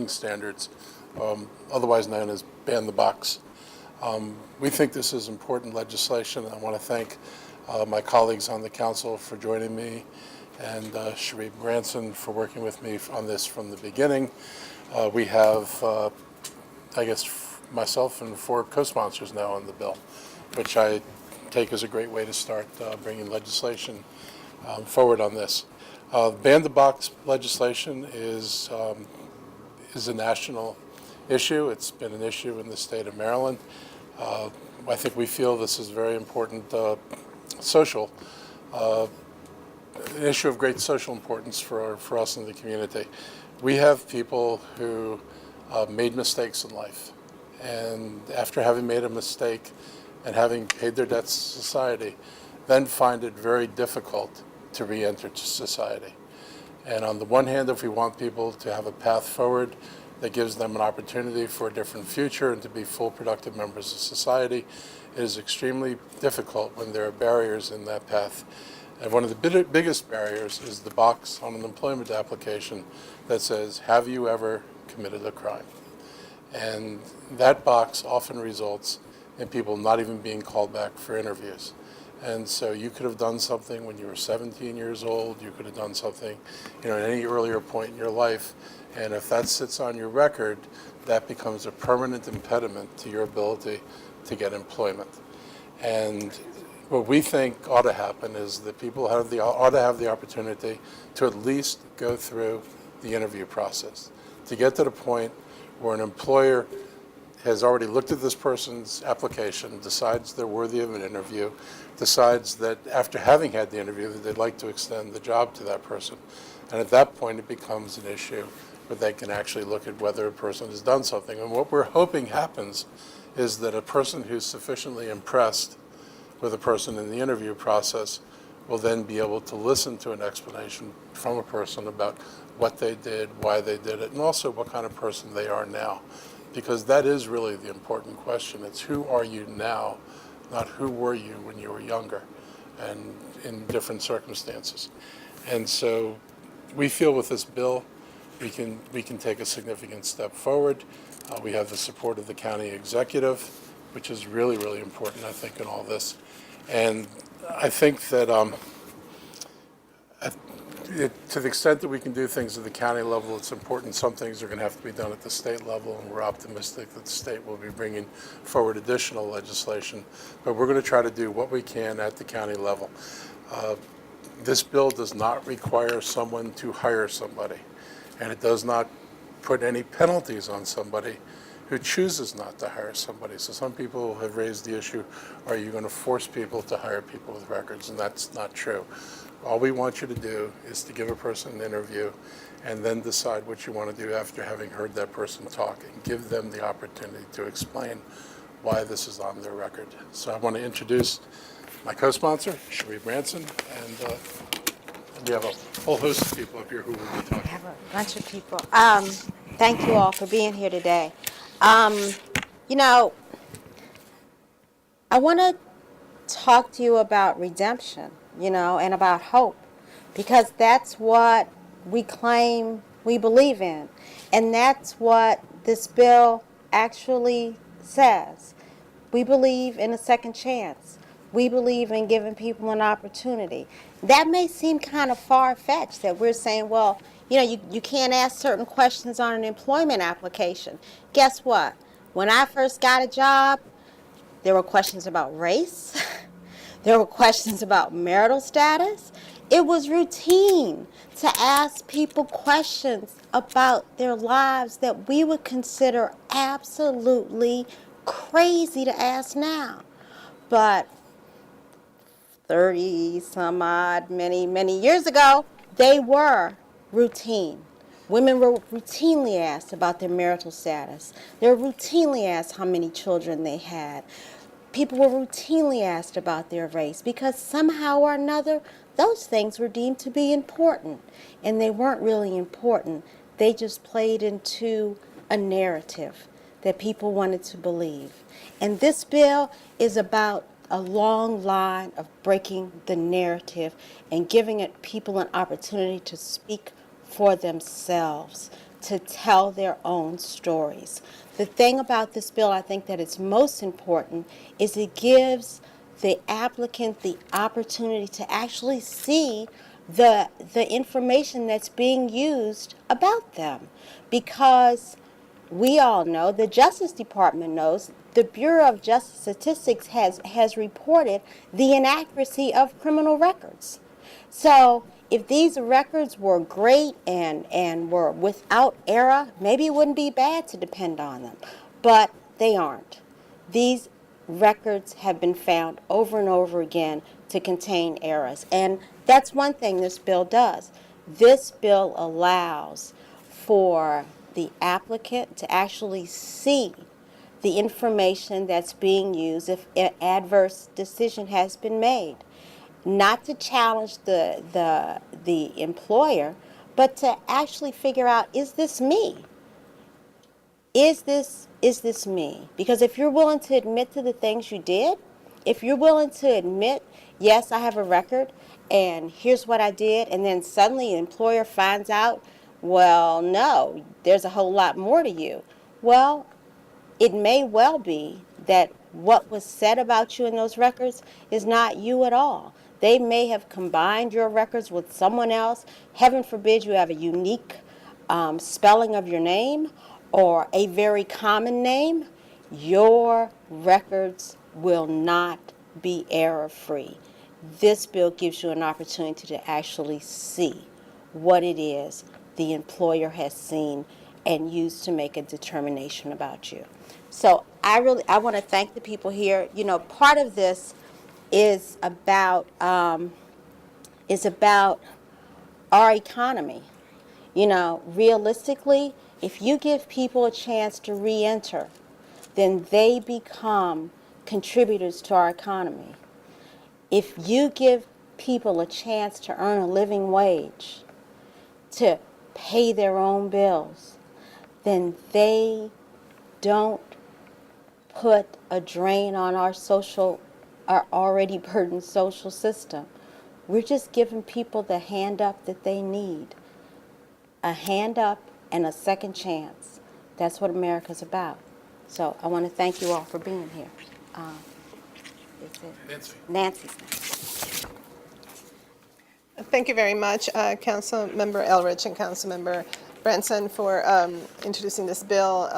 standards, otherwise known as ban the box. We think this is important legislation. I want to thank my colleagues on the council for joining me, and Cherri Branson for working with me on this from the beginning. We have, I guess, myself and 4 co-sponsors now on the bill, which I take as a great way to start bringing legislation forward on this. Ban the box legislation is a national issue. It's been an issue in the state of Maryland. I think we feel this is very important social, an issue of great social importance for us in the community. We have people who made mistakes in life, and after having made a mistake and having paid their debts to society, then find it very difficult to re-enter to society. And on the one hand, if we want people to have a path forward that gives them an opportunity for a different future and to be full productive members of society, it is extremely difficult when there are barriers in that path. And one of the biggest barriers is the box on an employment application that says, have you ever committed a crime? And that box often results in people not even being called back for interviews. And so you could have done something when you were 17 years old, you could have done something, at any earlier point in your life, and if that sits on your record, that becomes a permanent impediment to your ability to get employment. And what we think ought to happen is that people ought to have the opportunity to at least go through the interview process, to get to the point where an employer has already looked at this person's application, decides they're worthy of an interview, decides that after having had the interview that they'd like to extend the job to that person. And at that point it becomes an issue where they can actually look at whether a person has done something. And what we're hoping happens is that a person who's sufficiently impressed with a person in the interview process will then be able to listen to an explanation from a person about what they did, why they did it, and also what kind of person they are now. Because that is really the important question. It's who are you now, not who were you when you were younger and in different circumstances. And so we feel with this bill, we can take a significant step forward. We have the support of the county executive, which is really, really important, I think, in all this. And I think that to the extent that we can do things at the county level, it's important. Some things are going to have to be done at the state level, and we're optimistic that the state will be bringing forward additional legislation. But we're going to try to do what we can at the county level. This bill does not require someone to hire somebody, and it does not put any penalties on somebody who chooses not to hire somebody. So some people have raised the issue, are you going to force people to hire people with records? And that's not true. All we want you to do is to give a person an interview and then decide what you want to do after having heard that person talk, and give them the opportunity to explain why this is on their record. So I want to introduce my co-sponsor, Cherri Branson, and we have a whole host of people up here who will be talking. I have a bunch of people. Thank you all for being here today. I want to talk to you about redemption, and about hope, because that's what we claim we believe in. And that's what this bill actually says. We believe in a second chance. We believe in giving people an opportunity. That may seem kind of far-fetched that we're saying, well, you can't ask certain questions on an employment application. Guess what? When I first got a job, there were questions about race. There were questions about marital status. It was routine to ask people questions about their lives that we would consider absolutely crazy to ask now. But 30 some odd, many years ago, they were routine. Women were routinely asked about their marital status. They were routinely asked how many children they had. People were routinely asked about their race, because somehow or another, those things were deemed to be important. And they weren't really important. They just played into a narrative that people wanted to believe. And this bill is about a long line of breaking the narrative and giving people an opportunity to speak for themselves to tell their own stories. The thing about this bill, I think that it's most important, is it gives the applicant the opportunity to actually see the information that's being used about them, because we all know, the Justice Department knows, the Bureau of Justice Statistics has reported the inaccuracy of criminal records. So if these records were great and were without error, maybe it wouldn't be bad to depend on them. But they aren't. These records have been found over and over again to contain errors. And that's one thing this bill does. This bill allows for the applicant to actually see the information that's being used if an adverse decision has been made. Not to challenge the employer, but to actually figure out, is this me? Is this me? Because if you're willing to admit to the things you did, if you're willing to admit, yes, I have a record, and here's what I did, and then suddenly the employer finds out, well, no, there's a whole lot more to you. Well, it may well be that what was said about you in those records is not you at all. They may have combined your records with someone else. Heaven forbid you have a unique spelling of your name or a very common name. Your records will not be error-free. This bill gives you an opportunity to actually see what it is the employer has seen and used to make a determination about you. So I want to thank the people here. You know, part of this is about our economy. You know, realistically, if you give people a chance to re-enter, then they become contributors to our economy. If you give people a chance to earn a living wage, to pay their own bills, then they don't put a drain on our already burdened social system. We're just giving people the hand up that they need. A hand up and a second chance. That's what America's about. So I want to thank you all for being here. That's it. Nancy's next. Thank you very much, Councilmember Elrich and Councilmember Branson, for introducing this bill,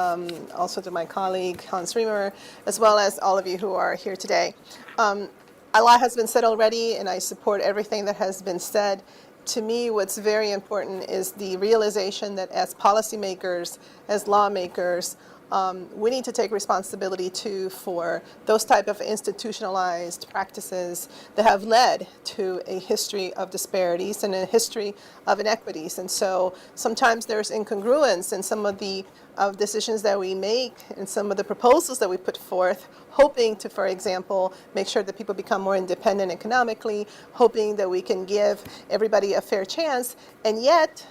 also to my colleague, Hans Riemer, as well as all of you who are here today. A lot has been said already, and I support everything that has been said. To me, what's very important is the realization that as policymakers, as lawmakers, we need to take responsibility too for those type of institutionalized practices that have led to a history of disparities and a history of inequities. And so sometimes there's incongruence in some of the decisions that we make and some of the proposals that we put forth, hoping to, for example, make sure that people become more independent economically, hoping that we can give everybody a fair chance, and yet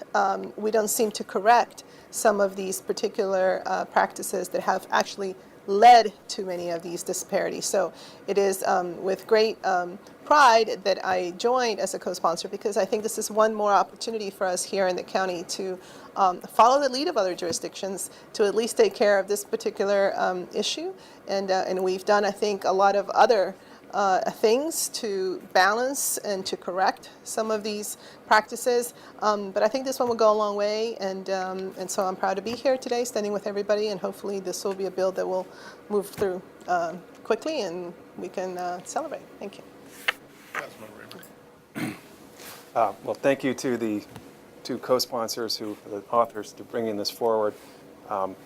we don't seem to correct some of these particular practices that have actually led to many of these disparities. So it is with great pride that I joined as a co-sponsor, because I think this is one more opportunity for us here in the county to follow the lead of other jurisdictions to at least take care of this particular issue. And we've done, I think, a lot of other things to balance and to correct some of these practices. But I think this one will go a long way, and so I'm proud to be here today, standing with everybody, and hopefully this will be a bill that will move through quickly and we can celebrate. Thank you. Well, thank you to the two co-sponsors, the authors, to bringing this forward.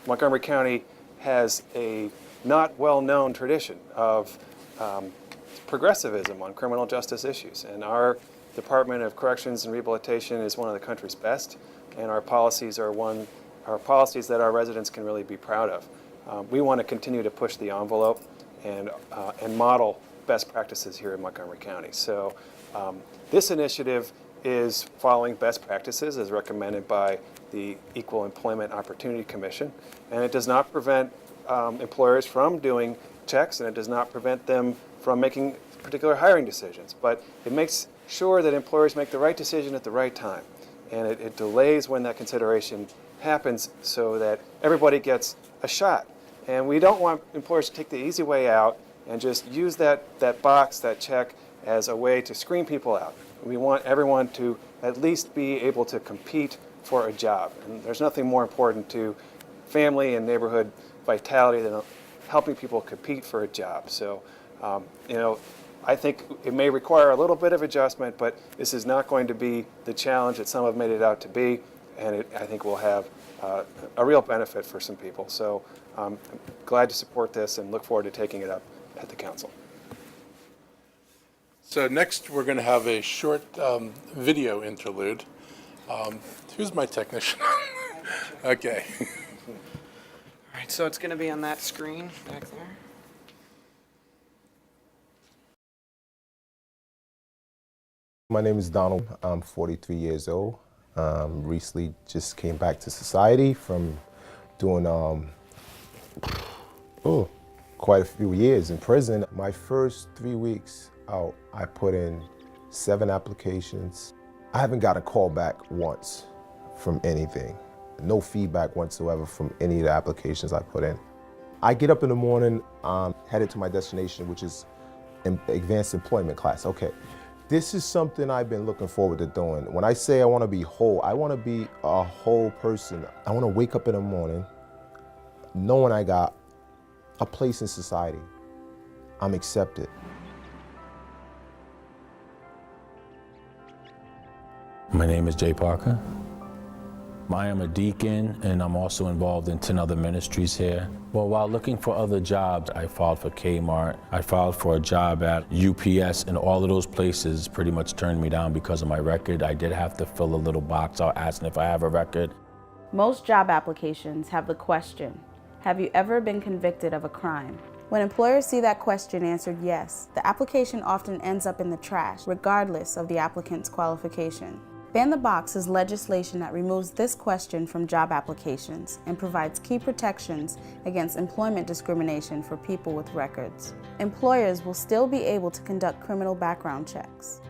Montgomery County has a not well-known tradition of progressivism on criminal justice issues, and our Department of Corrections and Rehabilitation is one of the country's best, and our policies are policies that our residents can really be proud of. We want to continue to push the envelope and model best practices here in Montgomery County. So this initiative is following best practices as recommended by the Equal Employment Opportunity Commission, and it does not prevent employers from doing checks, and it does not prevent them from making particular hiring decisions, but it makes sure that employers make the right decision at the right time. and it delays when that consideration happens so that everybody gets a shot. And we don't want employers to take the easy way out and just use that box, that check, as a way to screen people out. We want everyone to at least be able to compete for a job. And there's nothing more important to family and neighborhood vitality than helping people compete for a job. So, I think it may require a little bit of adjustment, but this is not going to be the challenge that some have made it out to be, and I think will have a real benefit for some people. So I'm glad to support this and look forward to taking it up at the council. So next, we're going to have a short video interlude. Who's my technician? Okay. All right, so it's going to be on that screen back there. My name is Donald. I'm 43 years old. Recently just came back to society from doing quite a few years in prison. My first 3 weeks out, I put in 7 applications. I haven't got a call back once from anything. No feedback whatsoever from any of the applications I put in. I get up in the morning, headed to my destination, which is advanced employment class. Okay. This is something I've been looking forward to doing. When I say I want to be whole, I want to be a whole person. I want to wake up in the morning knowing I got a place in society. I'm accepted. My name is Jay Parker. I am a deacon, and I'm also involved in 10 other ministries here. Well, while looking for other jobs, I filed for Kmart. I filed for a job at UPS, and all of those places pretty much turned me down because of my record. I did have to fill a little box out asking if I have a record. Most job applications have the question, have you ever been convicted of a crime? When employers see that question answered yes, the application often ends up in the trash, regardless of the applicant's qualification. Ban the Box is legislation that removes this question from job applications and provides key protections against employment discrimination for people with records. Employers will still be able to conduct criminal background checks.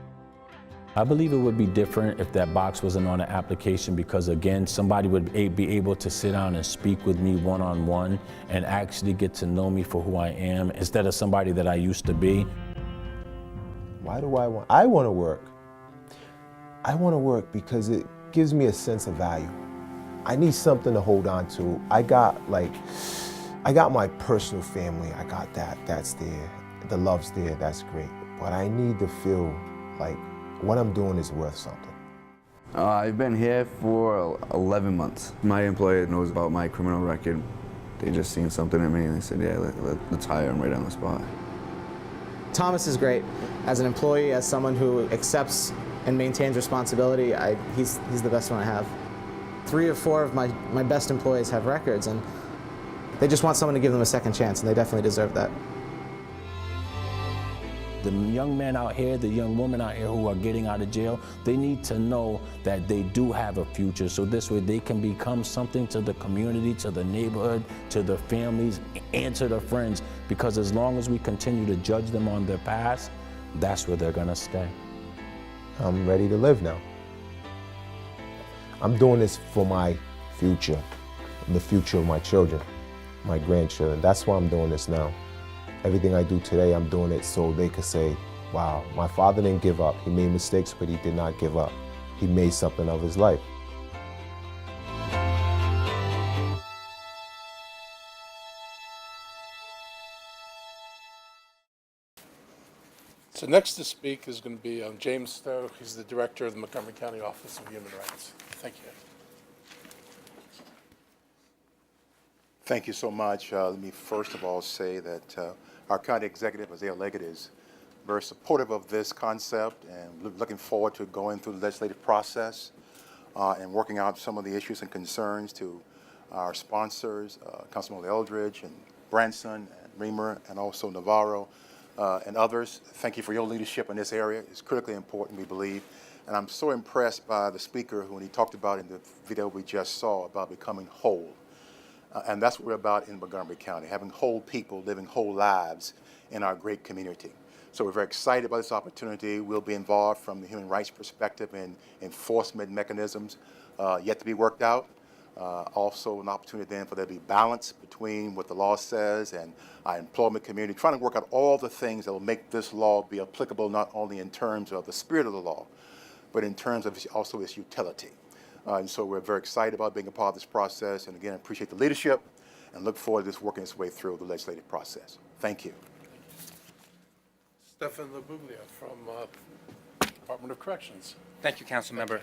I believe it would be different if that box wasn't on the application because, again, somebody would be able to sit down and speak with me one-on-one and actually get to know me for who I am instead of somebody that I used to be. Why do I want to work? I want to work because it gives me a sense of value. I need something to hold on to. I got my personal family. I got that's there. The love's there, that's great. But I need to feel like what I'm doing is worth something. I've been here for 11 months. My employer knows about my criminal record. They just seen something in me and they said, yeah, let's hire him right on the spot. Thomas is great. As an employee, as someone who accepts and maintains responsibility, he's the best one I have. 3 or 4 of my best employees have records, and they just want someone to give them a second chance, and they definitely deserve that. The young men out here, the young women out here who are getting out of jail, they need to know that they do have a future, so this way they can become something to the community, to the neighborhood, to their families, and to their friends, because as long as we continue to judge them on their past, that's where they're gonna stay. I'm ready to live now. I'm doing this for my future, and the future of my children, my grandchildren. That's why I'm doing this now. Everything I do today, I'm doing it so they could say, wow, my father didn't give up. He made mistakes, but he did not give up. He made something of his life. So next to speak is going to be James Stowe. He's the director of the Montgomery County Office of Human Rights. Thank you. Thank you so much. Let me first of all say that our county executive, Isaiah Leggett, is very supportive of this concept and looking forward to going through the legislative process and working out some of the issues and concerns to our sponsors, Councilman Elrich and Branson and Riemer and also Navarro and others. Thank you for your leadership in this area. It's critically important, we believe. And I'm so impressed by the speaker when he talked about in the video we just saw about becoming whole. And that's what we're about in Montgomery County, having whole people living whole lives in our great community. So we're very excited about this opportunity. We'll be involved from the human rights perspective in enforcement mechanisms yet to be worked out. Also an opportunity then for there to be balance between what the law says and our employment community, trying to work out all the things that will make this law be applicable not only in terms of the spirit of the law, but in terms of also its utility. And so we're very excited about being a part of this process, and again, appreciate the leadership and look forward to this working its way through the legislative process. Thank you. Stefan Labuglia from Department of Corrections. Thank you, Council Member.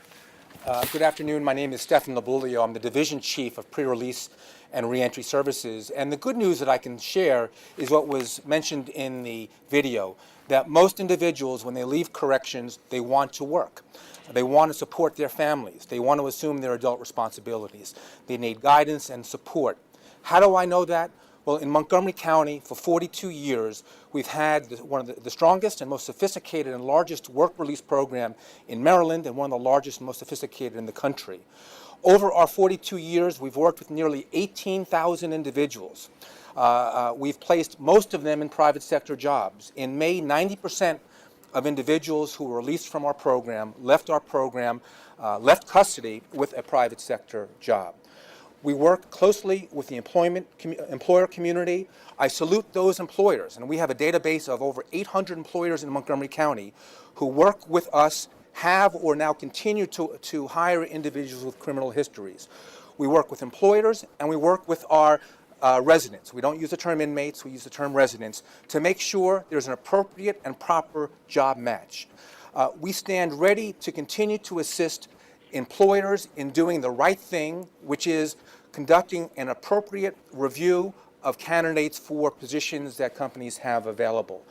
Good afternoon. My name is Stefan Labulio. I'm the Division Chief of Pre-Release and Reentry Services. And the good news that I can share is what was mentioned in the video, that most individuals, when they leave corrections, they want to work. They want to support their families. They want to assume their adult responsibilities. They need guidance and support. How do I know that? Well, in Montgomery County, for 42 years, we've had one of the strongest and most sophisticated and largest work release program in Maryland, and one of the largest and most sophisticated in the country. Over our 42 years, we've worked with nearly 18,000 individuals. We've placed most of them in private sector jobs. In May, 90% of individuals who were released from our program, left left custody with a private sector job. We work closely with the employer community. I salute those employers, and we have a database of over 800 employers in Montgomery County who work with us, have or now continue to hire individuals with criminal histories. We work with employers, and we work with our residents. We don't use the term inmates, we use the term residents, to make sure there's an appropriate and proper job match. We stand ready to continue to assist employers in doing the right thing, which is conducting an appropriate review of candidates for positions that companies have available.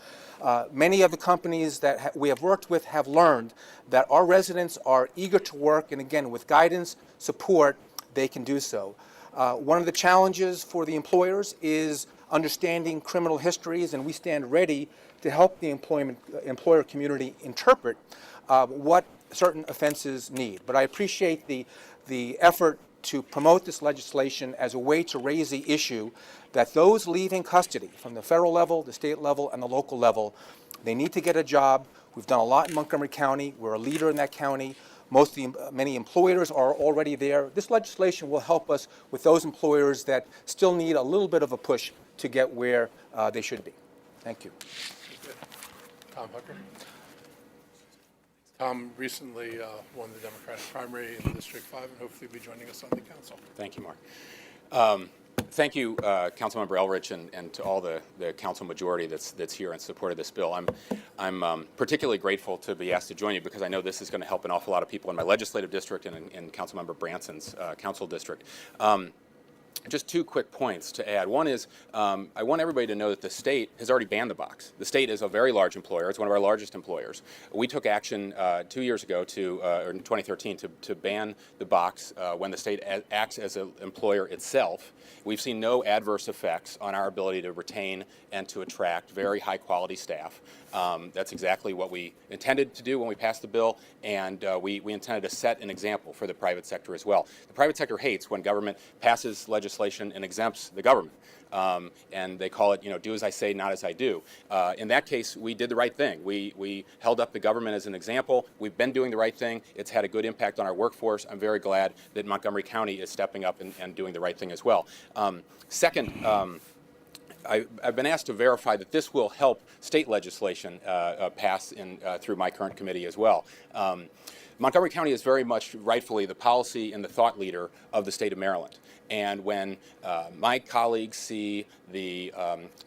Many of the companies that we have worked with have learned that our residents are eager to work, and again, with guidance, support, they can do so. One of the challenges for the employers is understanding criminal histories, and we stand ready to help the employer community interpret what certain offenses need. But I appreciate the effort to promote this legislation as a way to raise the issue that those leaving custody from the federal level, the state level, and the local level, they need to get a job. We've done a lot in Montgomery County. We're a leader in that county. Many employers are already there. This legislation will help us with those employers that still need a little bit of a push to get where they should be. Thank you. Tom Hucker. Tom recently won the Democratic primary in District 5 and hopefully will be joining us on the council. Thank you, Mark. Thank you, Councilmember Elrich, and to all the council majority that's here in support of this bill. I'm particularly grateful to be asked to join you because I know this is going to help an awful lot of people in my legislative district and in Councilmember Branson's council district. Just two quick points to add. One is I want everybody to know that the state has already banned the box. The state is a very large employer. It's one of our largest employers. We took action 2 years ago or in 2013 to ban the box when the state acts as an employer itself. We've seen no adverse effects on our ability to retain and to attract very high quality staff. That's exactly what we intended to do when we passed the bill, and we intended to set an example for the private sector as well. The private sector hates when government passes legislation and exempts the government. And they call it, do as I say, not as I do. In that case, we did the right thing. We held up the government as an example. We've been doing the right thing. It's had a good impact on our workforce. I'm very glad that Montgomery County is stepping up and doing the right thing as well. Second, I've been asked to verify that this will help state legislation pass through my current committee as well. Montgomery County is very much rightfully the policy and the thought leader of the state of Maryland. And when my colleagues see the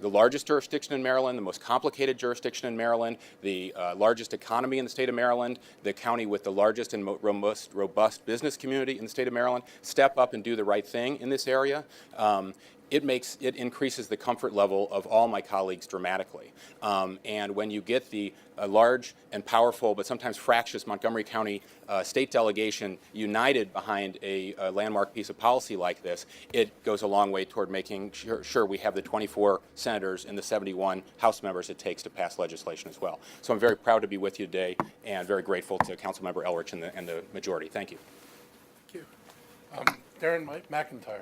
largest jurisdiction in Maryland, the most complicated jurisdiction in Maryland, the largest economy in the state of Maryland, the county with the largest and most robust business community in the state of Maryland, step up and do the right thing in this area, it increases the comfort level of all my colleagues dramatically. And when you get the large and powerful but sometimes fractious Montgomery County state delegation united behind a landmark piece of policy like this, it goes a long way toward making sure we have the 24 senators and the 71 House members it takes to pass legislation as well. So I'm very proud to be with you today and very grateful to Councilmember Elrich and the majority. Thank you. Thank you. Darren McIntyre.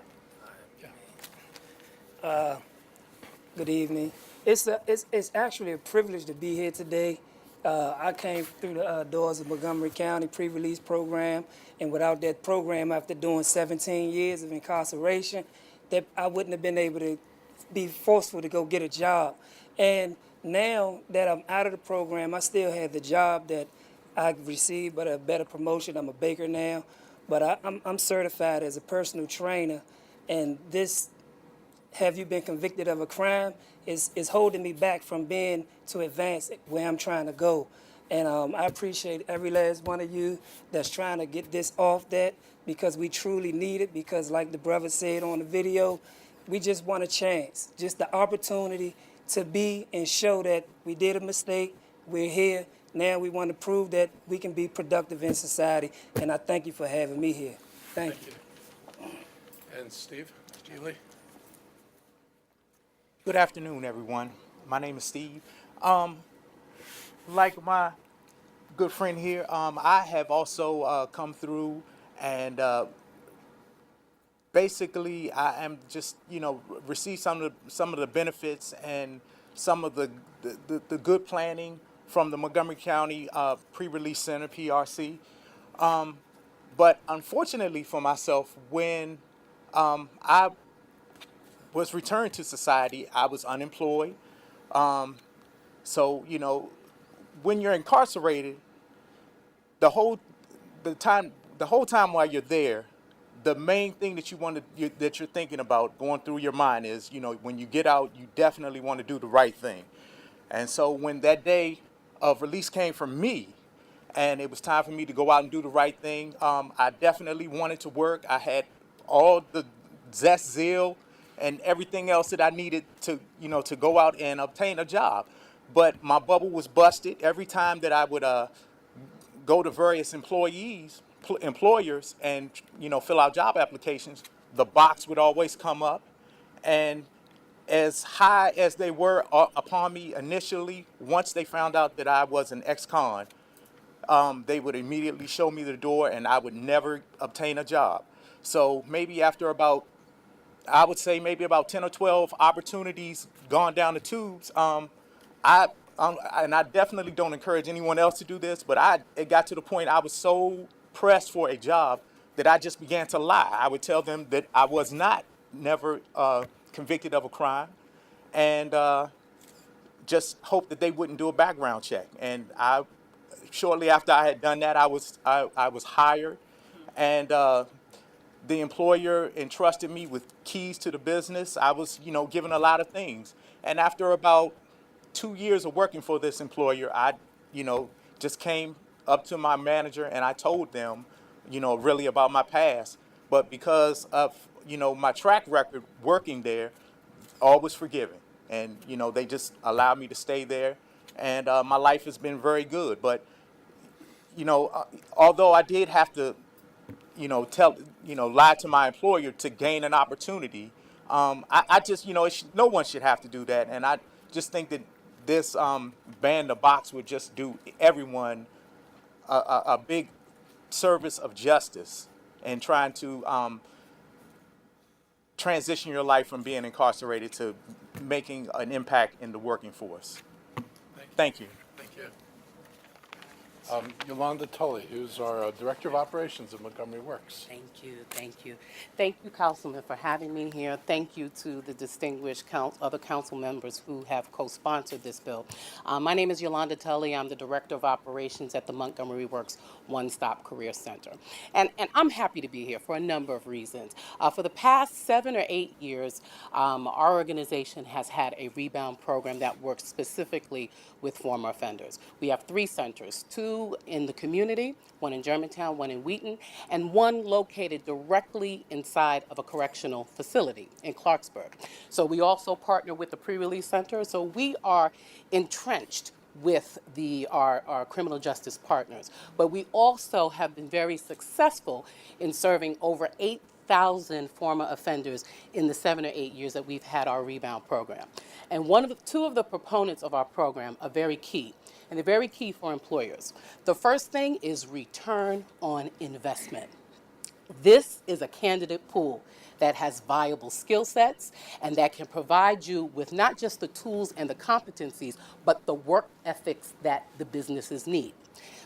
Good evening. It's actually a privilege to be here today. I came through the doors of Montgomery County pre-release program, and without that program, after doing 17 years of incarceration, that I wouldn't have been able to be forceful to go get a job. And now that I'm out of the program, I still have the job that I received, but a better promotion. I'm a baker now, but I'm certified as a personal trainer, and this have you been convicted of a crime is holding me back from being to advance where I'm trying to go. And I appreciate every last one of you that's trying to get this off that, because we truly need it, because like the brother said on the video, we just want a chance, just the opportunity to be and show that we did a mistake, we're here, now we want to prove that we can be productive in society, and I thank you for having me here. Thank you. And Steve Lee? Good afternoon, everyone. My name is Steve. Like my good friend here, I have also come through, and basically I am just, received some of the benefits and some of the good planning from the Montgomery County Pre-Release Center, PRC. But unfortunately for myself, when I was returned to society, I was unemployed. So, when you're incarcerated, the whole time while you're there, the main thing that that you're thinking about going through your mind is, when you get out, you definitely want to do the right thing. And so when that day of release came for me, and it was time for me to go out and do the right thing, I definitely wanted to work. I had all the zest, zeal, and everything else that I needed to, to go out and obtain a job. But my bubble was busted. Every time that I would go to various employers and, fill out job applications, the box would always come up. And as high as they were upon me initially, once they found out that I was an ex-con, they would immediately show me the door, and I would never obtain a job. So maybe after about 10 or 12 opportunities gone down the tubes, and I definitely don't encourage anyone else to do this, but it got to the point I was so pressed for a job that I just began to lie. I would tell them that I was never convicted of a crime, and just hope that they wouldn't do a background check. And shortly after I had done that, I was hired, and the employer entrusted me with keys to the business. I was, given a lot of things. And after about 2 years of working for this employer, I, just came up to my manager and I told them, really about my past. But because of, my track record working there, all was forgiven. And, they just allowed me to stay there. And my life has been very good. But, although I did have to, lie to my employer to gain an opportunity, I just, no one should have to do that. And I just think that this ban the box would just do everyone a big service of justice in trying to transition your life from being incarcerated to making an impact in the working force. Thank you. Thank you. Yolanda Tully, who's our Director of Operations at Montgomery Works. Thank you, thank you. Thank you, Councilman, for having me here. Thank you to the distinguished other council members who have co-sponsored this bill. My name is Yolanda Tully. I'm the Director of Operations at the Montgomery Works One-Stop Career Center. And I'm happy to be here for a number of reasons. For the past 7 or 8 years, our organization has had a rebound program that works specifically with former offenders. We have 3 centers, 2 in the community, 1 in Germantown, 1 in Wheaton, and 1 located directly inside of a correctional facility in Clarksburg. So we also partner with the pre-release center, so we are entrenched with our criminal justice partners. But we also have been very successful in serving over 8,000 former offenders in the 7 or 8 years that we've had our rebound program. And 2 of the proponents of our program are very key, and they're very key for employers. The first thing is return on investment. This is a candidate pool that has viable skill sets and that can provide you with not just the tools and the competencies, but the work ethics that the businesses need.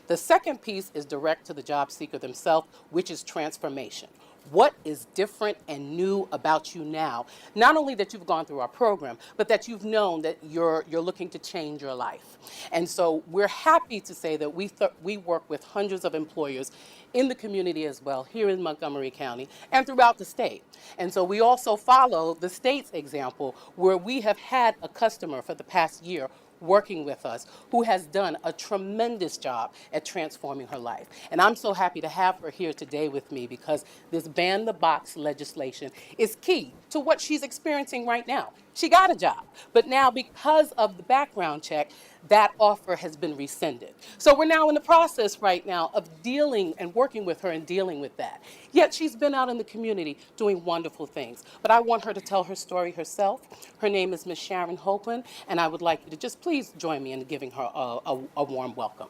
The second piece is direct to the job seeker themselves, which is transformation. What is different and new about you now? Not only that you've gone through our program, but that you've known that you're looking to change your life. And so we're happy to say that we work with hundreds of employers in the community as well, here in Montgomery County and throughout the state. And so we also follow the state's example, where we have had a customer for the past year working with us who has done a tremendous job at transforming her life. And I'm so happy to have her here today with me, because this ban the box legislation is key to what she's experiencing right now. She got a job, but now because of the background check, that offer has been rescinded. So we're now in the process right now of dealing and working with her and dealing with that. Yet she's been out in the community doing wonderful things. But I want her to tell her story herself. Her name is Ms. Sharon Hopeland, and I would like you to just please join me in giving her a warm welcome.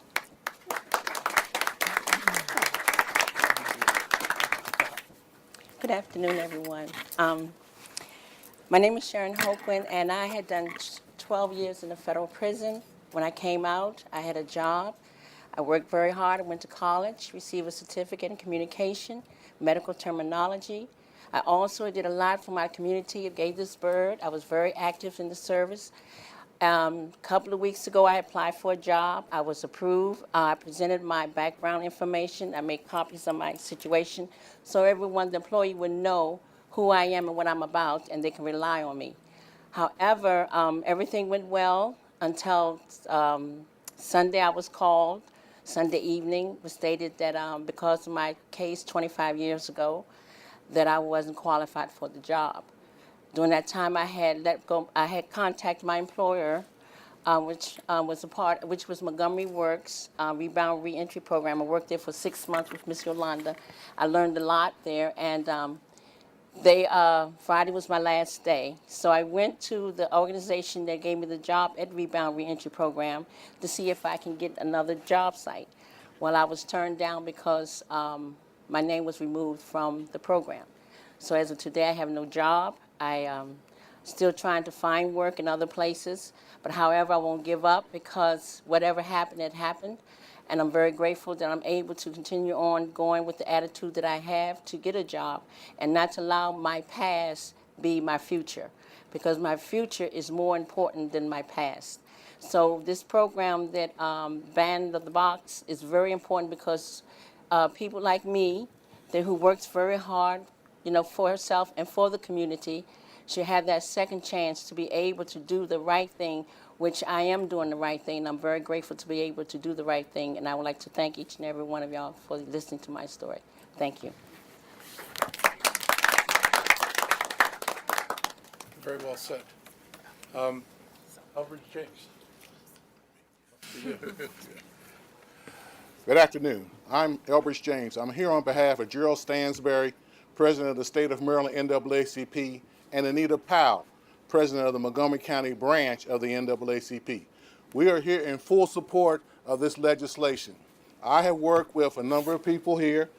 Good afternoon, everyone. My name is Sharon Hopeland, and I had done 12 years in a federal prison. When I came out, I had a job. I worked very hard. I went to college, received a certificate in communication, medical terminology. I also did a lot for my community of Gaithersburg. I was very active in the service. A couple of weeks ago, I applied for a job. I was approved. I presented my background information. I made copies of my situation so everyone, the employee, would know who I am and what I'm about, and they can rely on me. However, everything went well until Sunday I was called. Sunday evening was stated that because of my case 25 years ago, that I wasn't qualified for the job. During that time, I had contacted my employer, which was Montgomery Works Rebound Reentry Program. I worked there for 6 months with Miss Yolanda. I learned a lot there, and Friday was my last day. So I went to the organization that gave me the job at Rebound Reentry Program to see if I can get another job site. Well, I was turned down because my name was removed from the program. So as of today, I have no job. I still trying to find work in other places, but however, I won't give up, because whatever happened, it happened. And I'm very grateful that I'm able to continue on going with the attitude that I have to get a job, and not to allow my past be my future, because my future is more important than my past. So this program that Ban the Box is very important, because people like me, who works very hard, for herself and for the community, should have that second chance to be able to do the right thing, which I am doing the right thing. I'm very grateful to be able to do the right thing, and I would like to thank each and every one of y'all for listening to my story. Thank you. Very well said. Elrich James. Good afternoon. I'm Elrich James. I'm here on behalf of Gerald Stansberry, President of the State of Maryland NAACP, and Anita Powell, President of the Montgomery County branch of the NAACP. We are here in full support of this legislation. I have worked with a number of people here,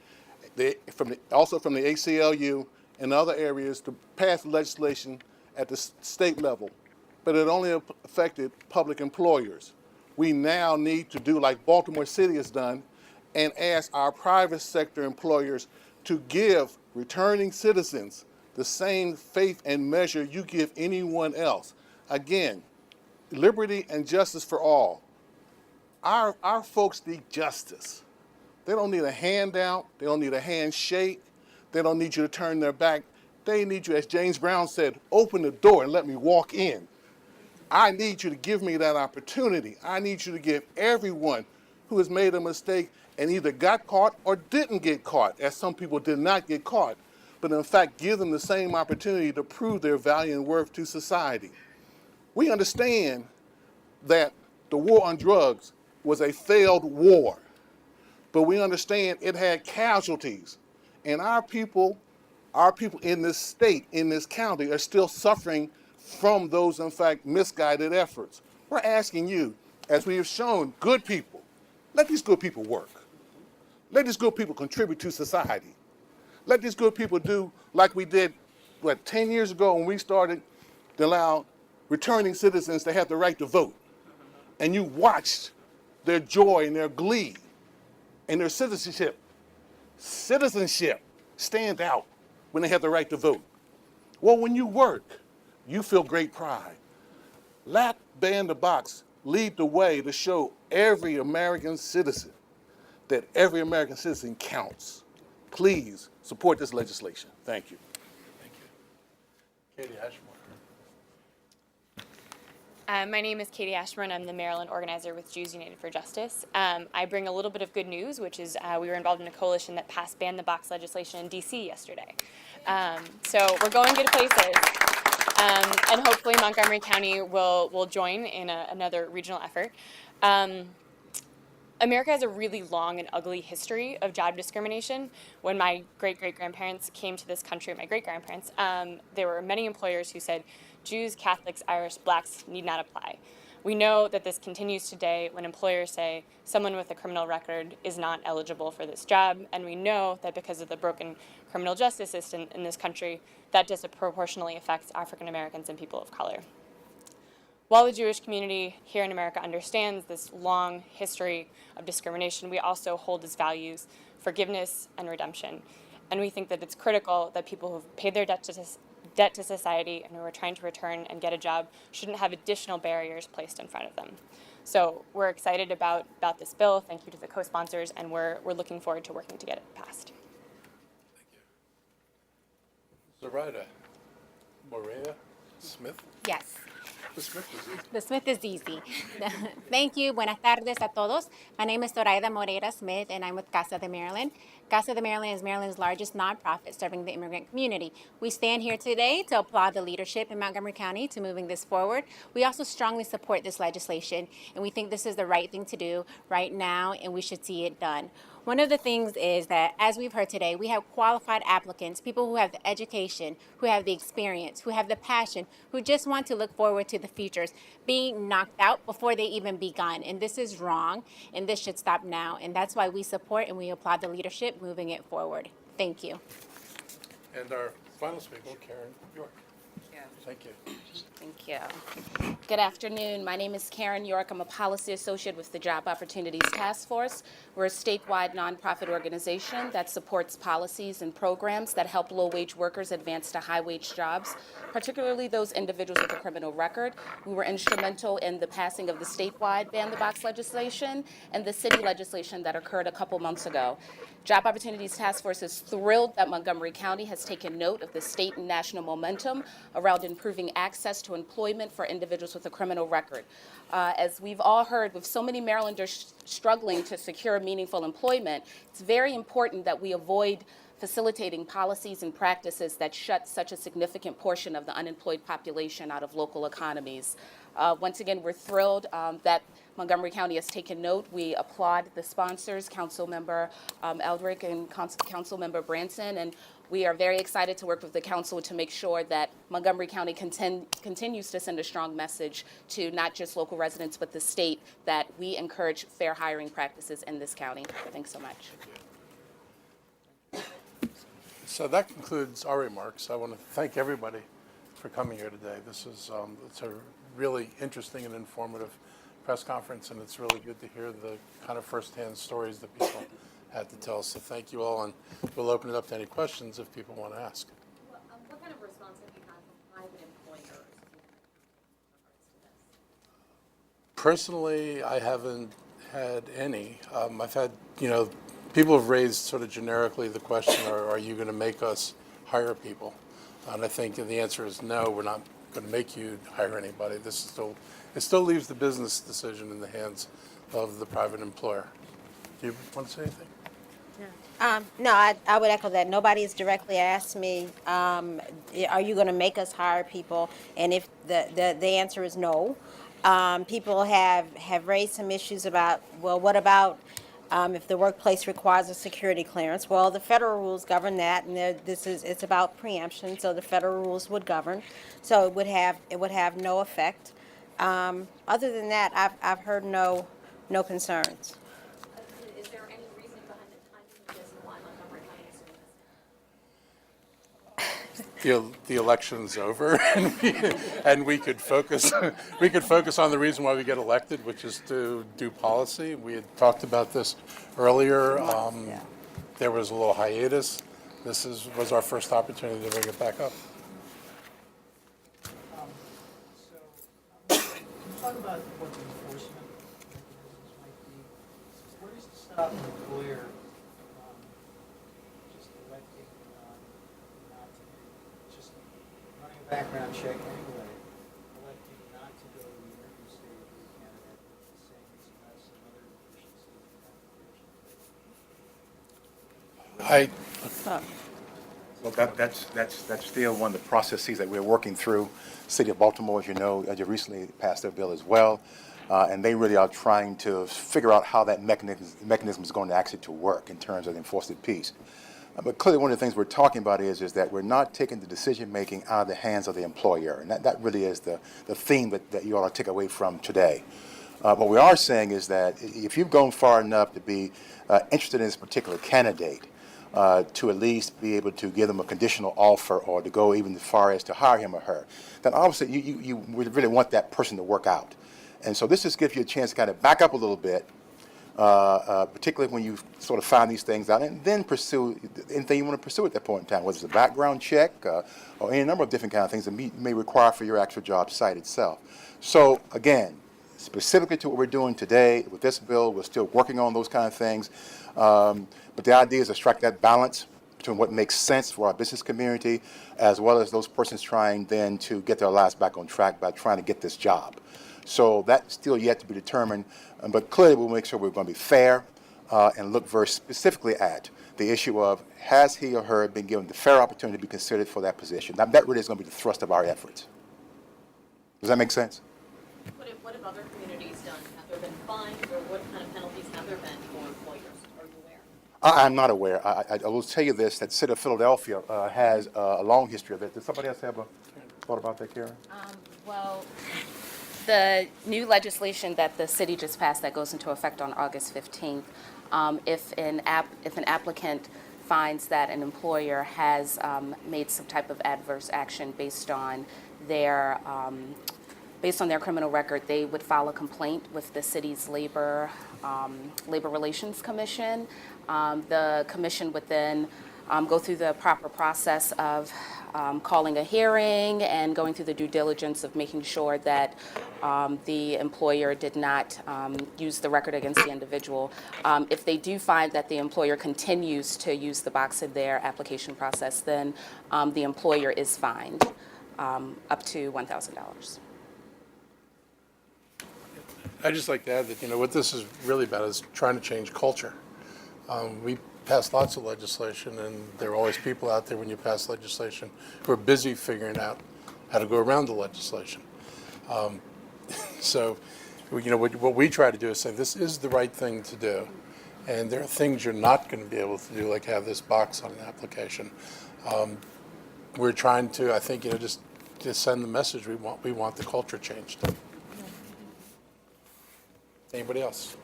also from the ACLU and other areas, to pass legislation at the state level, but it only affected public employers. We now need to do like Baltimore City has done and ask our private sector employers to give returning citizens the same faith and measure you give anyone else. Again, liberty and justice for all. Our folks need justice. They don't need a handout. They don't need a handshake. They don't need you to turn their back. They need you, as James Brown said, open the door and let me walk in. I need you to give me that opportunity. I need you to give everyone who has made a mistake and either got caught or didn't get caught, as some people did not get caught, but in fact give them the same opportunity to prove their value and worth to society. We understand that the war on drugs was a failed war, but we understand it had casualties, and our people in this state, in this county, are still suffering from those, in fact, misguided efforts. We're asking you, as we have shown, good people, let these good people work. Let these good people contribute to society. Let these good people do like we did 10 years ago when we started to allow returning citizens to have the right to vote. And you watched their joy and their glee and their citizenship stand out when they have the right to vote. Well, when you work, you feel great pride. Let Ban the Box lead the way to show every American citizen that every American citizen counts. Please support this legislation. Thank you. Thank you. Katie Ashmore. My name is Katie Ashburn. I'm the Maryland organizer with Jews United for Justice. I bring a little bit of good news, which is we were involved in a coalition that passed Ban the Box legislation in D.C. yesterday. So we're going good places. And hopefully Montgomery County will join in another regional effort. America has a really long and ugly history of job discrimination. When my great-great-grandparents came to this country, my great-grandparents, there were many employers who said, Jews, Catholics, Irish, blacks need not apply. We know that this continues today when employers say someone with a criminal record is not eligible for this job, and we know that because of the broken criminal justice system in this country, that disproportionately affects African Americans and people of color. While the Jewish community here in America understands this long history of discrimination, we also hold as values forgiveness and redemption. And we think that it's critical that people who have paid their debt to society and who are trying to return and get a job shouldn't have additional barriers placed in front of them. So we're excited about this bill. Thank you to the co-sponsors, and we're looking forward to working to get it passed. Zoraida Morea Smith. Yes. The Smith is easy. The Smith is easy. Thank you. Buenas tardes a todos. My name is Zoraida Moreira Smith, and I'm with Casa de Maryland. Casa de Maryland is Maryland's largest nonprofit serving the immigrant community. We stand here today to applaud the leadership in Montgomery County to moving this forward. We also strongly support this legislation, and we think this is the right thing to do right now, and we should see it done. One of the things is that, as we've heard today, we have qualified applicants, people who have the education, who have the experience, who have the passion, who just want to look forward to the futures, being knocked out before they even begun. And this is wrong, and this should stop now. And that's why we support and we applaud the leadership moving it forward. Thank you. And our final speaker, Karen York. Thank you. Thank you. Good afternoon. My name is Karen York. I'm a policy associate with the Job Opportunities Task Force. We're a statewide nonprofit organization that supports policies and programs that help low-wage workers advance to high-wage jobs, particularly those individuals with a criminal record. We were instrumental in the passing of the statewide Ban the Box legislation and the city legislation that occurred a couple months ago. Job Opportunities Task Force is thrilled that Montgomery County has taken note of the state and national momentum around improving access to employment for individuals with a criminal record. As we've all heard, with so many Marylanders struggling to secure meaningful employment, it's very important that we avoid facilitating policies and practices that shut such a significant portion of the unemployed population out of local economies. Once again, we're thrilled that Montgomery County has taken note. We applaud the sponsors, Councilmember Elrich and Councilmember Branson, and we are very excited to work with the council to make sure that Montgomery County continues to send a strong message to not just local residents, but the state, that we encourage fair hiring practices in this county. Thanks so much. So that concludes our remarks. I want to thank everybody for coming here today. This is it's a really interesting and informative press conference, and it's really good to hear the kind of firsthand stories that people had to tell. So thank you all, and we'll open it up to any questions if people want to ask. What kind of response have you had from private employers? Personally, I haven't had any. I've had, people have raised sort of generically the question, are you going to make us hire people? And I think the answer is no, we're not going to make you hire anybody. It still leaves the business decision in the hands of the private employer. Do you want to say anything? No, I would echo that. Nobody has directly asked me, are you going to make us hire people? And if the answer is no. People have raised some issues about, well, what about if the workplace requires a security clearance? Well, the federal rules govern that, and it's about preemption, so the federal rules would govern. So it would have no effect. Other than that, I've heard no concerns. Is there any reason behind the timing of this and why Montgomery County is doing this? the election's over and we could focus on the reason why we get elected, which is to do policy. We had talked about this earlier. There was a little hiatus. This was our first opportunity to bring it back up. Talk about what the enforcement mechanisms might be. What is to stop an employer just electing not to do, just running a background check anyway, electing not to go to the interview stage with the candidate, saying he's got some other deficiencies in the application? Well, that's still one of the processes that we're working through. City of Baltimore, as you know, just recently passed their bill as well, and they really are trying to figure out how that mechanism is going to actually to work in terms of the enforcement piece. But clearly, one of the things we're talking about is that we're not taking the decision-making out of the hands of the employer, and that really is the theme that you ought to take away from today. What we are saying is that if you've gone far enough to be interested in this particular candidate, to at least be able to give them a conditional offer or to go even as far as to hire him or her, then obviously you would really want that person to work out. And so this just gives you a chance to kind of back up a little bit, particularly when you sort of find these things out, and then pursue anything you want to pursue at that point in time, whether it's a background check or any number of different kind of things that may require for your actual job site itself. So again, specifically to what we're doing today with this bill, we're still working on those kind of things. But the idea is to strike that balance between what makes sense for our business community, as well as those persons trying then to get their lives back on track by trying to get this job. So that's still yet to be determined, but clearly we'll make sure we're going to be fair and look very specifically at the issue of has he or her been given the fair opportunity to be considered for that position. Now, that really is going to be the thrust of our efforts. Does that make sense? What have other communities done? Have there been fines, or what kind of penalties have there been for employers? Are you aware? I'm not aware. I will tell you this, that the city of Philadelphia has a long history of it. Does somebody else have a thought about that, Karen? Well, the new legislation that the city just passed that goes into effect on August 15th, if an applicant finds that an employer has made some type of adverse action based on their criminal record, they would file a complaint with the city's Labor Relations Commission. The commission would then go through the proper process of calling a hearing and going through the due diligence of making sure that the employer did not use the record against the individual. If they do find that the employer continues to use the box in their application process, then the employer is fined up to $1,000. I'd just like to add that, what this is really about is trying to change culture. We pass lots of legislation, and there are always people out there when you pass legislation who are busy figuring out how to go around the legislation. So, what we try to do is say this is the right thing to do, and there are things you're not going to be able to do, like have this box on an application. We're trying to, I think, just send the message we want the culture changed. Anybody else?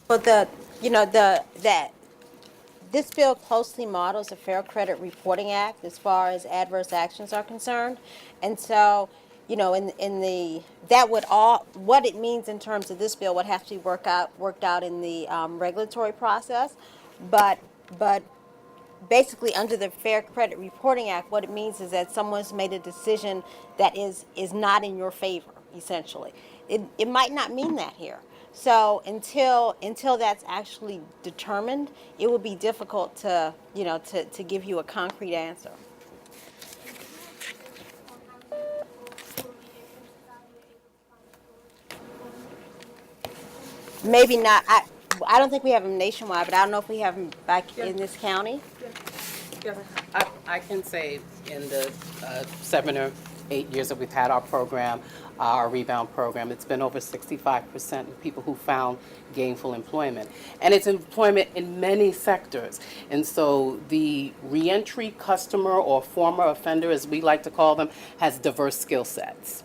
Well, this bill closely models the Fair Credit Reporting Act as far as adverse actions are concerned, and so, what it means in terms of this bill would have to be worked out in the regulatory process, but basically under the Fair Credit Reporting Act, what it means is that someone's made a decision that is not in your favor, essentially. It might not mean that here. So until that's actually determined, it will be difficult to give you a concrete answer. Maybe not. I don't think we have them nationwide, but I don't know if we have them back in this county. I can say in the 7 or 8 years that we've had our program, our rebound program, it's been over 65% of people who found gainful employment. And it's employment in many sectors. And so the reentry customer or former offender, as we like to call them, has diverse skill sets.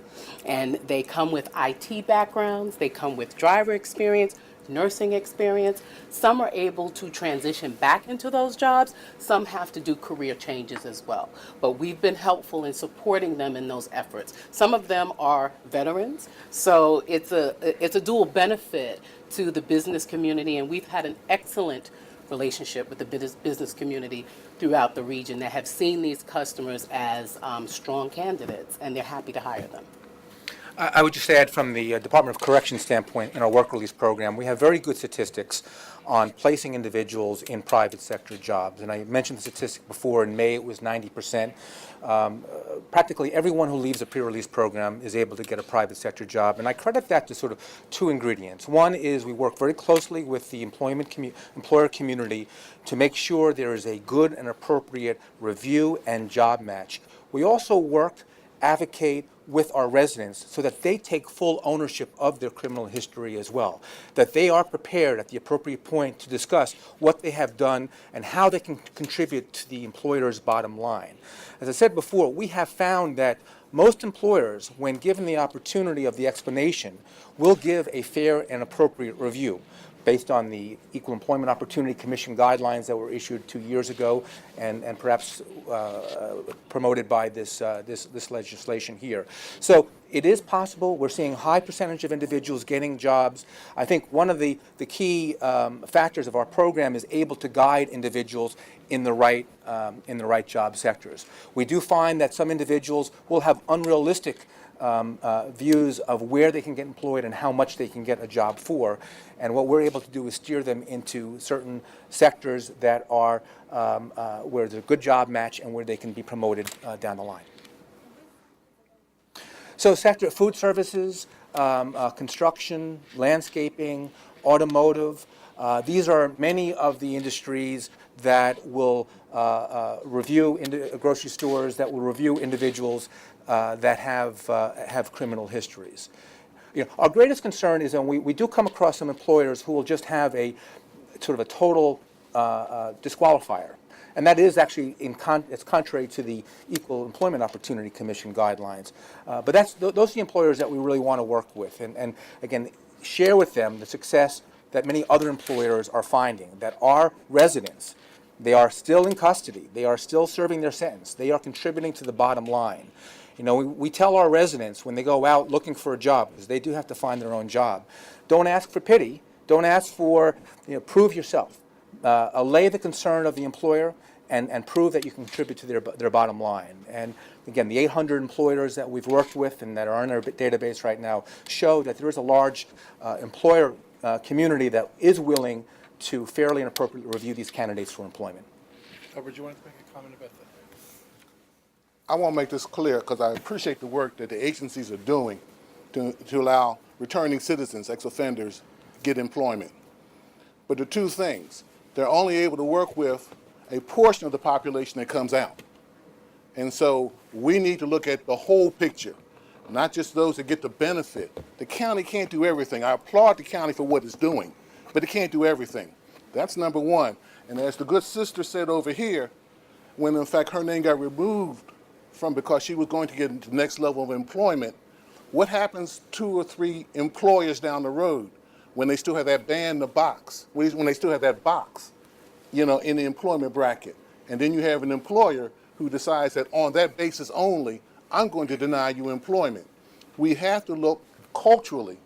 And they come with IT backgrounds, they come with driver experience, nursing experience. Some are able to transition back into those jobs. Some have to do career changes as well. But we've been helpful in supporting them in those efforts. Some of them are veterans, so it's a dual benefit to the business community, and we've had an excellent relationship with the business community throughout the region that have seen these customers as strong candidates, and they're happy to hire them. I would just add from the Department of Corrections standpoint, in our work release program, we have very good statistics on placing individuals in private sector jobs. And I mentioned the statistic before. In May, it was 90%. Practically everyone who leaves a pre-release program is able to get a private sector job. And I credit that to sort of two ingredients. One is we work very closely with the employer community to make sure there is a good and appropriate review and job match. We also advocate with our residents so that they take full ownership of their criminal history as well, that they are prepared at the appropriate point to discuss what they have done and how they can contribute to the employer's bottom line. As I said before, we have found that most employers, when given the opportunity of the explanation, will give a fair and appropriate review based on the Equal Employment Opportunity Commission guidelines that were issued 2 years ago and perhaps promoted by this legislation here. So it is possible. We're seeing a high percentage of individuals getting jobs. I think one of the key factors of our program is able to guide individuals in the right job sectors. We do find that some individuals will have unrealistic views of where they can get employed and how much they can get a job for. And what we're able to do is steer them into certain sectors that are where there's a good job match and where they can be promoted down the line. So sector food services, construction, landscaping, automotive, these are many of the industries that will review grocery stores, that will review individuals that have criminal histories. You know, our greatest concern is that we do come across some employers who will just have a sort of a total disqualifier. And that is actually it's contrary to the Equal Employment Opportunity Commission guidelines. But those are the employers that we really want to work with. And again, share with them the success that many other employers are finding, that our residents, they are still in custody, they are still serving their sentence, they are contributing to the bottom line. You know, we tell our residents when they go out looking for a job, because they do have to find their own job, don't ask for pity, don't ask for, prove yourself. Allay the concern of the employer and prove that you can contribute to their bottom line. And again, the 800 employers that we've worked with and that are in our database right now show that there is a large employer community that is willing to fairly and appropriately review these candidates for employment. Albert, do you want to make a comment about that? I want to make this clear because I appreciate the work that the agencies are doing to allow returning citizens, ex-offenders, get employment. But the two things, they're only able to work with a portion of the population that comes out. And so we need to look at the whole picture, not just those that get the benefit. The county can't do everything. I applaud the county for what it's doing, but it can't do everything. That's number one. And as the good sister said over here, when in fact her name got removed from because she was going to get into the next level of employment, what happens 2 or 3 employers down the road when they still have that band in the box, when they still have that box, in the employment bracket? And then you have an employer who decides that on that basis only, I'm going to deny you employment. We have to look culturally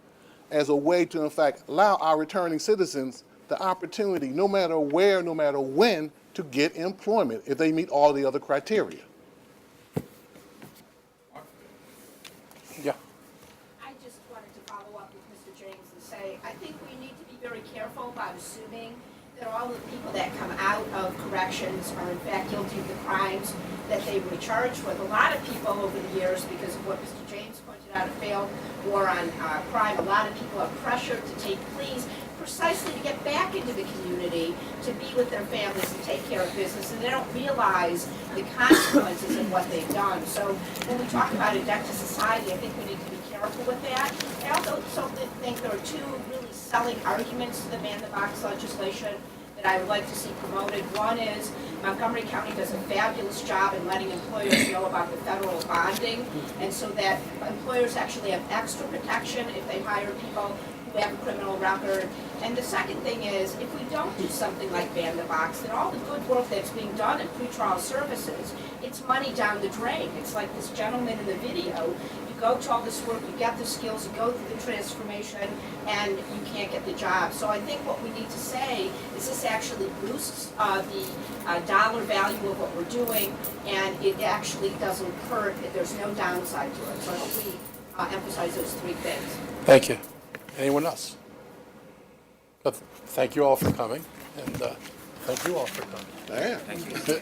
as a way to, in fact, allow our returning citizens the opportunity, no matter where, no matter when, to get employment if they meet all the other criteria. Yeah. I just wanted to follow up with Mr. James and say, I think we need to be very careful about assuming that all the people that come out of corrections are in fact guilty of the crimes that they were charged with. A lot of people over the years, because of what Mr. James pointed out, a failed war on crime, a lot of people are pressured to take pleas precisely to get back into the community, to be with their families and take care of business, and they don't realize the consequences of what they've done. So when we talk about a debt to society, I think we need to be careful with that. I also think there are 2 really selling arguments to the man-in-the-box legislation that I would like to see promoted. One is Montgomery County does a fabulous job in letting employers know about the federal bonding, and so that employers actually have extra protection if they hire people who have a criminal record. And the second thing is, if we don't do something like ban the box, then all the good work that's being done in pretrial services, it's money down the drain. It's like this gentleman in the video. You go to all this work, you get the skills, you go through the transformation, and you can't get the job. So I think what we need to say is this actually boosts the dollar value of what we're doing, and it actually doesn't hurt. There's no downside to it. So I hope we emphasize those three things. Thank you. Anyone else? Thank you all for coming, and thank you all for coming. Thank you.